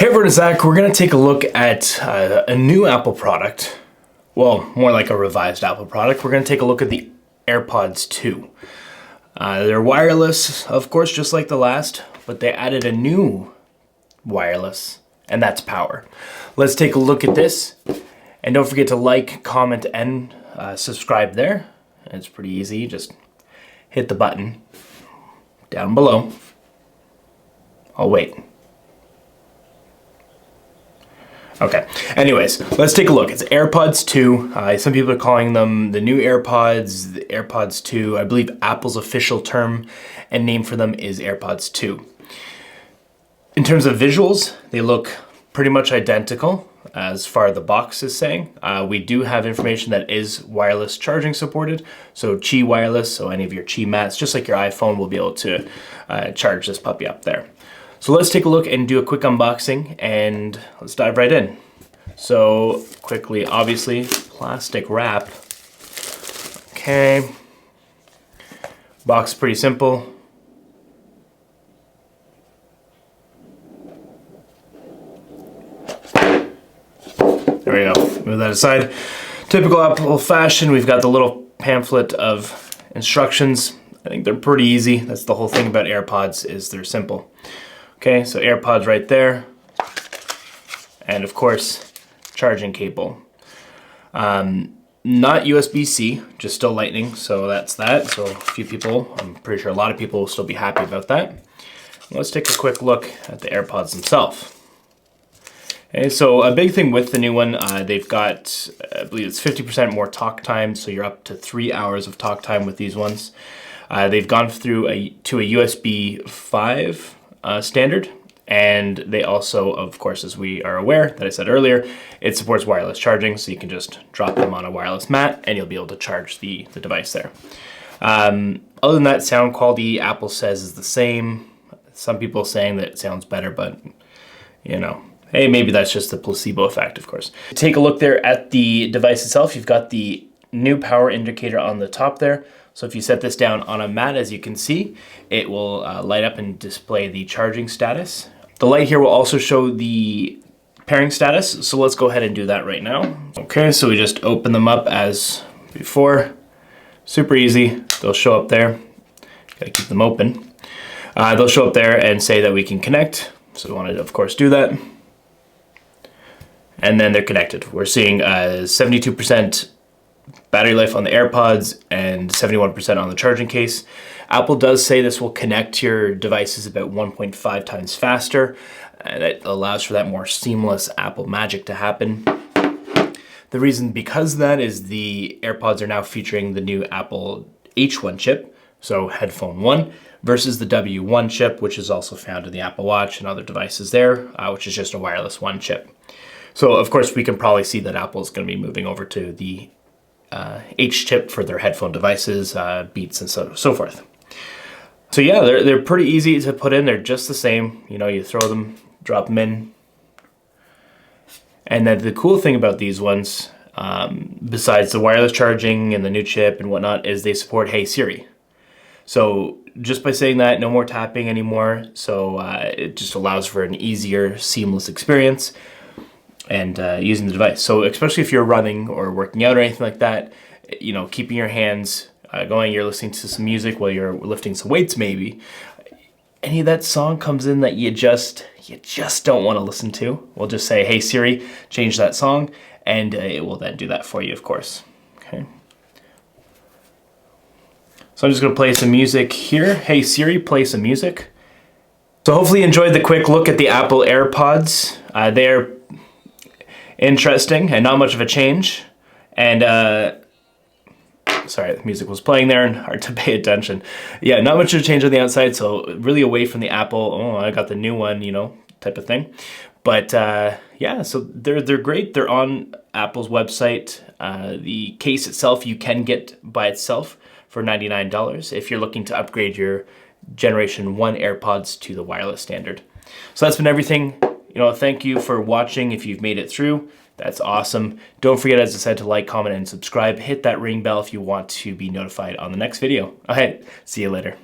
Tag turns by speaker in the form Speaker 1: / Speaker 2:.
Speaker 1: Hey everyone, it's Zach. We're going to take a look at a new Apple product. Well, more like a revised Apple product. We're going to take a look at the AirPods 2. They're wireless, of course, just like the last, but they added a new wireless, and that's power. Let's take a look at this. And don't forget to like, comment, and subscribe there. It's pretty easy. Just hit the button down below. I'll wait. Okay, anyways, let's take a look. It's AirPods 2. Some people are calling them the new AirPods, the AirPods 2. I believe Apple's official term and name for them is AirPods 2. In terms of visuals, they look pretty much identical as far as the box is saying. We do have information that is wireless charging supported, so Qi wireless, so any of your Qi mats, just like your iPhone, will be able to charge this puppy up there. So let's take a look and do a quick unboxing and let's dive right in. So quickly, obviously, plastic wrap. Okay. Box is pretty simple. There we go, move that aside. Typical Apple fashion, we've got the little pamphlet of instructions. I think they're pretty easy. That's the whole thing about AirPods, is they're simple. Okay, so AirPods right there. And of course, charging cable. Not USB-C, just still Lightning, so that's that. So a few people, I'm pretty sure a lot of people will still be happy about that. Let's take a quick look at the AirPods themselves. Okay, so a big thing with the new one, they've got, I believe it's 50% more talk time, so you're up to 3 hours of talk time with these ones. They've gone through to a USB 5 standard, and they also, of course, as we are aware, that I said earlier, it supports wireless charging, so you can just drop them on a wireless mat and you'll be able to charge the device there. Other than that, sound quality, Apple says is the same. Some people saying that it sounds better, but you know, hey, maybe that's just the placebo effect, of course. Take a look there at the device itself. You've got the new power indicator on the top there. So if you set this down on a mat, as you can see, it will light up and display the charging status. The light here will also show the pairing status. So let's go ahead and do that right now. Okay, so we just open them up as before. Super easy. They'll show up there. Gotta keep them open. They'll show up there and say that we can connect. So we want to, of course, do that. And then they're connected. We're seeing 72% battery life on the AirPods and 71% on the charging case. Apple does say this will connect your devices about 1.5 times faster. That allows for that more seamless Apple magic to happen. The reason because of that is the AirPods are now featuring the new Apple H1 chip, so headphone 1, versus the W1 chip, which is also found in the Apple Watch and other devices there, which is just a wireless 1 chip. So of course we can probably see that Apple's going to be moving over to the H chip for their headphone devices, Beats, and so forth. So yeah, they're pretty easy to put in. They're just the same. You know, you throw them, drop them in. And then the cool thing about these ones, besides the wireless charging and the new chip and whatnot, is they support Hey Siri. So just by saying that, no more tapping anymore. So it just allows for an easier, seamless experience and using the device. So especially if you're running or working out or anything like that, you know, keeping your hands going, you're listening to some music while you're lifting some weights maybe, any of that song comes in that you just don't want to listen to, we'll just say, hey Siri, change that song, and it will then do that for you, of course. Okay. So I'm just gonna play some music here. Hey Siri, play some music. So hopefully you enjoyed the quick look at the Apple AirPods. They're interesting and not much of a change. And sorry, the music was playing there and hard to pay attention. Yeah, not much of a change on the outside, so really away from the Apple, oh, I got the new one, you know, type of thing. But yeah, so they're great. They're on Apple's website. The case itself you can get by itself for $99 if you're looking to upgrade your Generation 1 AirPods to the wireless standard. So that's been everything. You know, thank you for watching if you've made it through. That's awesome. Don't forget, as I said, to like, comment, and subscribe. Hit that ring bell if you want to be notified on the next video. All right, see you later.